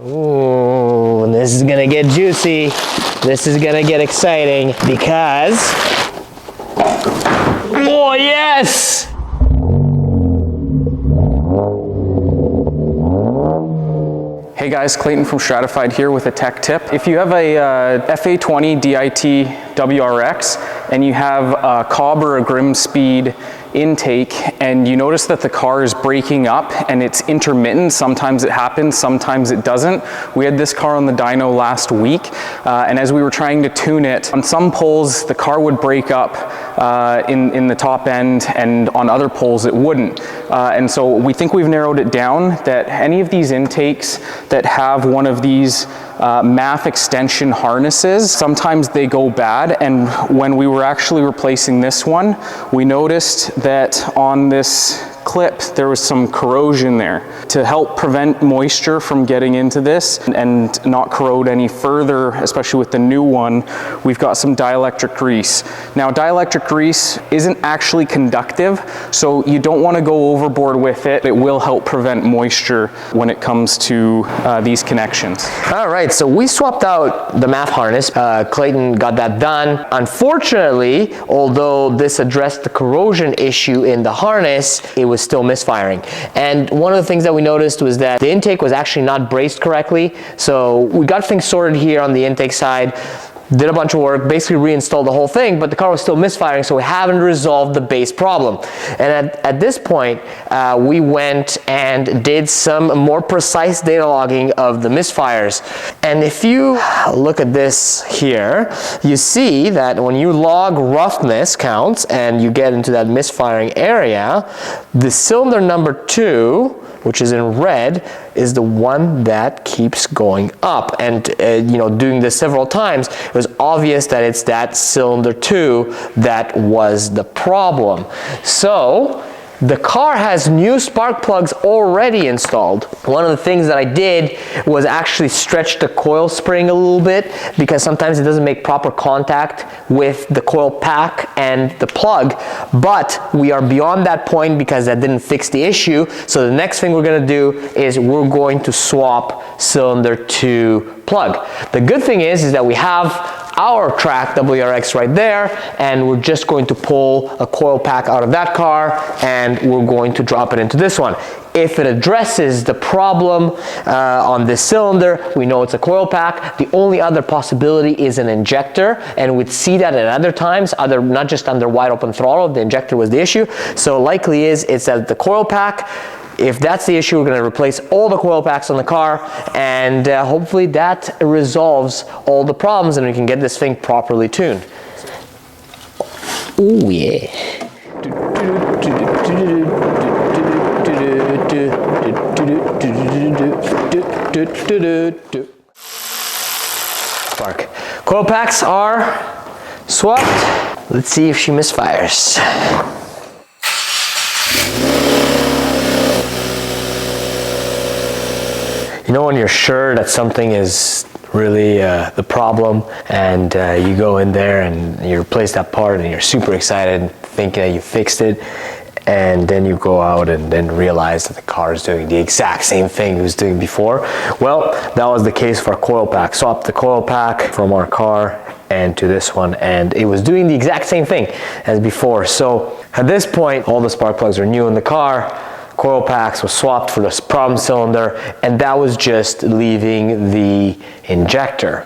Ooh, this is gonna get juicy. This is gonna get exciting because, oh yes! Hey guys, Clayton from Stratified here with a tech tip. If you have a FA20 DIT WRX and you have a Cobb or a Grimspeed intake and you notice that the car is breaking up and it's intermittent, sometimes it happens, sometimes it doesn't. We had this car on the dyno last week and as we were trying to tune it, on some poles the car would break up in the top end, and on other poles it wouldn't. And so we think we've narrowed it down that any of these intakes that have one of these MAF extension harnesses, sometimes they go bad, and when we were actually replacing this one, we noticed that on this clip there was some corrosion there. To help prevent moisture from getting into this and not corrode any further, especially with the new one, we've got some dielectric grease. Now dielectric grease isn't actually conductive, so you don't want to go overboard with it. It will help prevent moisture when it comes to these connections. All right, so we swapped out the MAF harness. Clayton got that done. Unfortunately, although this addressed the corrosion issue in the harness, it was still misfiring. And one of the things that we noticed was that the intake was actually not braced correctly. So we got things sorted here on the intake side, did a bunch of work, basically reinstalled the whole thing, but the car was still misfiring, so we haven't resolved the base problem. And at this point, we went and did some more precise data logging of the misfires. And if you look at this here, you see that when you log roughness counts and you get into that misfiring area, the cylinder number 2, which is in red, is the one that keeps going up. And you know, doing this several times, it was obvious that it's that cylinder 2 that was the problem. So the car has new spark plugs already installed. One of the things that I did was actually stretch the coil spring a little bit, because sometimes it doesn't make proper contact with the coil pack and the plug, but we are beyond that point because that didn't fix the issue. So the next thing we're gonna do is we're going to swap cylinder 2 plug. The good thing is that we have our track WRX right there, and we're just going to pull a coil pack out of that car and we're going to drop it into this one. If it addresses the problem on this cylinder, we know it's a coil pack. The only other possibility is an injector, and we'd see that at other times, not just under wide open throttle, the injector was the issue. So likely it's at the coil pack. If that's the issue, we're going to replace all the coil packs on the car, and hopefully that resolves all the problems and we can get this thing properly tuned. Oh yeah. Spark. Coil packs are swapped. Let's see if she misfires. You know when you're sure that something is really the problem, and you go in there and you replace that part and you're super excited thinking that you fixed it, and then you go out and then realize that the car is doing the exact same thing it was doing before. Well, that was the case for our coil pack. Swapped the coil pack from our car and to this one, and it was doing the exact same thing as before. So at this point, all the spark plugs are new in the car. Coil packs were swapped for this problem cylinder, and that was just leaving the injector.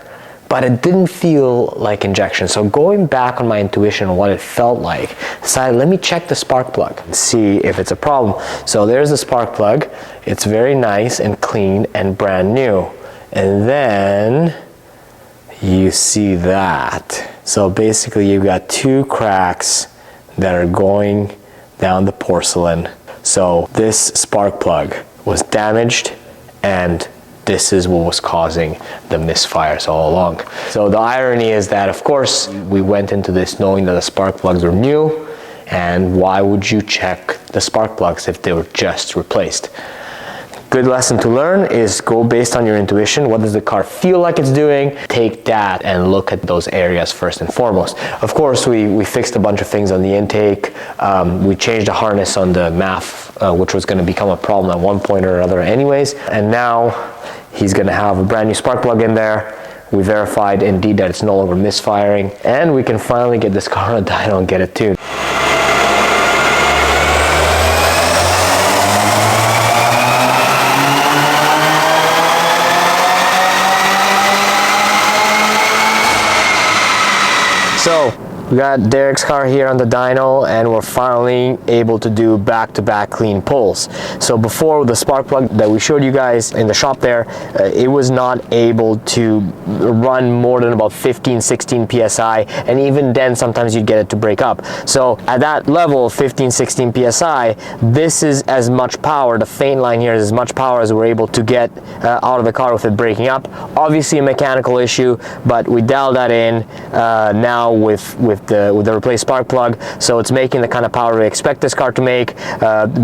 But it didn't feel like injection. So going back on my intuition on what it felt like, decided let me check the spark plug and see if it's a problem. So there's the spark plug. It's very nice and clean and brand new. And then you see that. So basically you've got 2 cracks that are going down the porcelain. So this spark plug was damaged, and this is what was causing the misfires all along. So the irony is that, of course, we went into this knowing that the spark plugs were new, and why would you check the spark plugs if they were just replaced? Good lesson to learn is go based on your intuition. What does the car feel like it's doing? Take that and look at those areas first and foremost. Of course, we fixed a bunch of things on the intake. We changed the harness on the MAF, which was going to become a problem at one point or another anyways. And now He's gonna have a brand new spark plug in there. We verified indeed that it's no longer misfiring, and we can finally get this car on a dyno and get it tuned. So we got Derek's car here on the dyno, and we're finally able to do back-to-back clean pulls. So before, the spark plug that we showed you guys in the shop there, it was not able to run more than about 15-16 psi, and even then sometimes you'd get it to break up. So at that level of 15-16 psi, this is as much power, the faint line here is as much power as we're able to get out of the car with it breaking up. Obviously a mechanical issue, but we dialed that in now with the replaced spark plug, so it's making the kind of power we expect this car to make,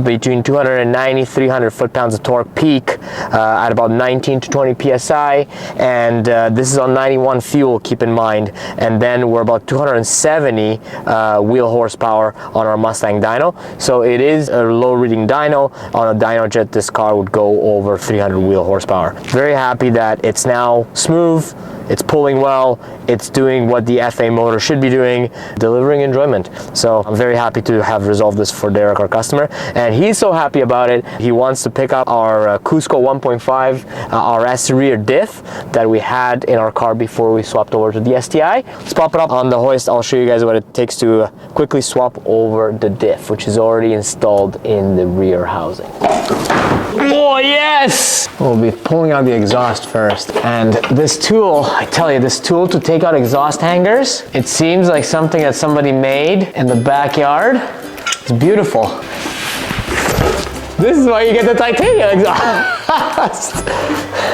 between 290-300 foot-pounds of torque peak at about 19 to 20 psi, and this is on 91 fuel, keep in mind, and then we're about 270 wheel horsepower on our Mustang dyno. So it is a low reading dyno. On a dyno jet, this car would go over 300 wheel horsepower. Very happy that it's now smooth, it's pulling well, it's doing what the FA motor should be doing, delivering enjoyment. So I'm very happy to have resolved this for Derek, our customer, and he's so happy about it. He wants to pick up our Cusco 1.5 RS rear diff that we had in our car before we swapped over to the STI. Let's pop it up on the hoist. I'll show you guys what it takes to quickly swap over the diff, which is already installed in the rear housing. Oh yes! We'll be pulling out the exhaust first, and this tool, I tell you, this tool to take out exhaust hangers, it seems like something that somebody made in the backyard. It's beautiful. This is why you get the titanium exhaust.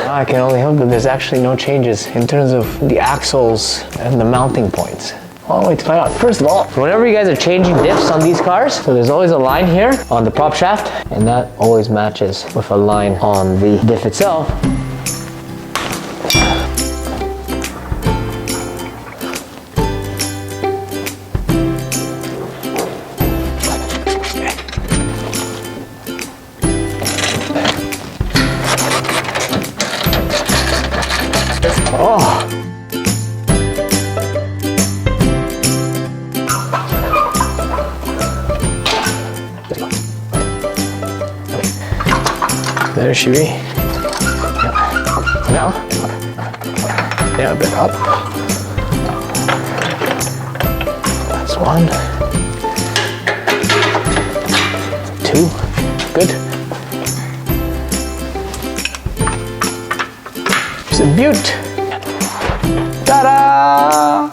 I can only hope that there's actually no changes in terms of the axles and the mounting points. I'll wait to find out. First of all, whenever you guys are changing diffs on these cars, so there's always a line here on the prop shaft, and that always matches with a line on the diff itself. Oh. There she be. Now, yeah, a bit up. That's one. Two. Good. It's a beaut. Ta-da!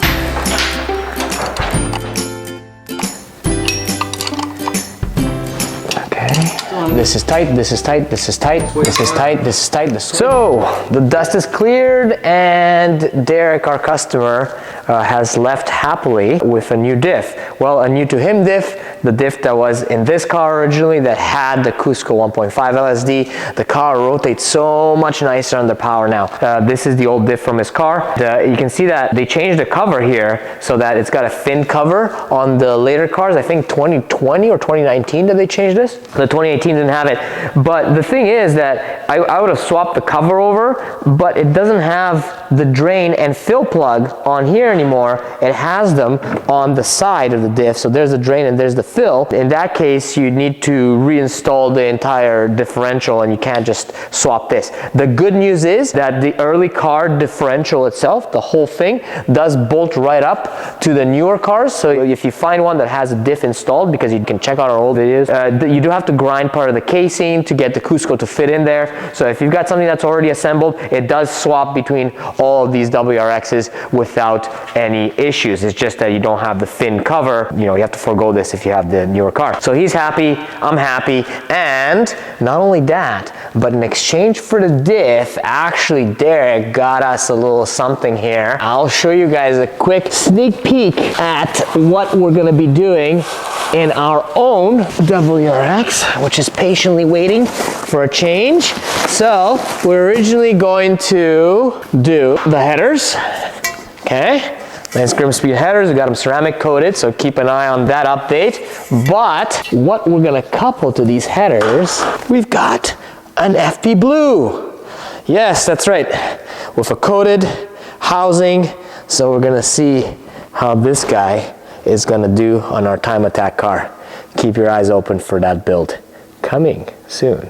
This is tight, this is tight, this is tight, this is tight, this is tight. So, the dust is cleared, and Derek, our customer, has left happily with a new diff. Well, a new to him diff, the diff that was in this car originally that had the Cusco 1.5 LSD. The car rotates so much nicer under power now. This is the old diff from his car. You can see that they changed the cover here so that it's got a fin cover on the later cars. I think 2020 or 2019 that they changed this. The 2018 didn't have it. But the thing is that I would have swapped the cover over, but it doesn't have the drain and fill plug on here anymore. It has them on the side of the diff. So there's the drain and there's the fill. In that case, you need to reinstall the entire differential, and you can't just swap this. The good news is that the early car differential itself, the whole thing, does bolt right up to the newer cars. So if you find one that has a diff installed, because you can check out our old videos, you do have to grind part of the casing to get the Cusco to fit in there. So if you've got something that's already assembled, it does swap between all of these WRXs without any issues. It's just that you don't have the fin cover. You know, you have to forego this if you have the newer car. So he's happy, I'm happy, and not only that, but in exchange for the diff, actually Derek got us a little something here. I'll show you guys a quick sneak peek at what we're gonna be doing in our own WRX, which is patiently waiting for a change. So we're originally going to do the headers, okay? Nice Grimspeed headers, we got them ceramic coated, so keep an eye on that update. But what we're gonna couple to these headers, we've got an FP Blue. Yes, that's right. With a coated housing. So we're gonna see how this guy is gonna do on our time attack car. Keep your eyes open for that build coming soon.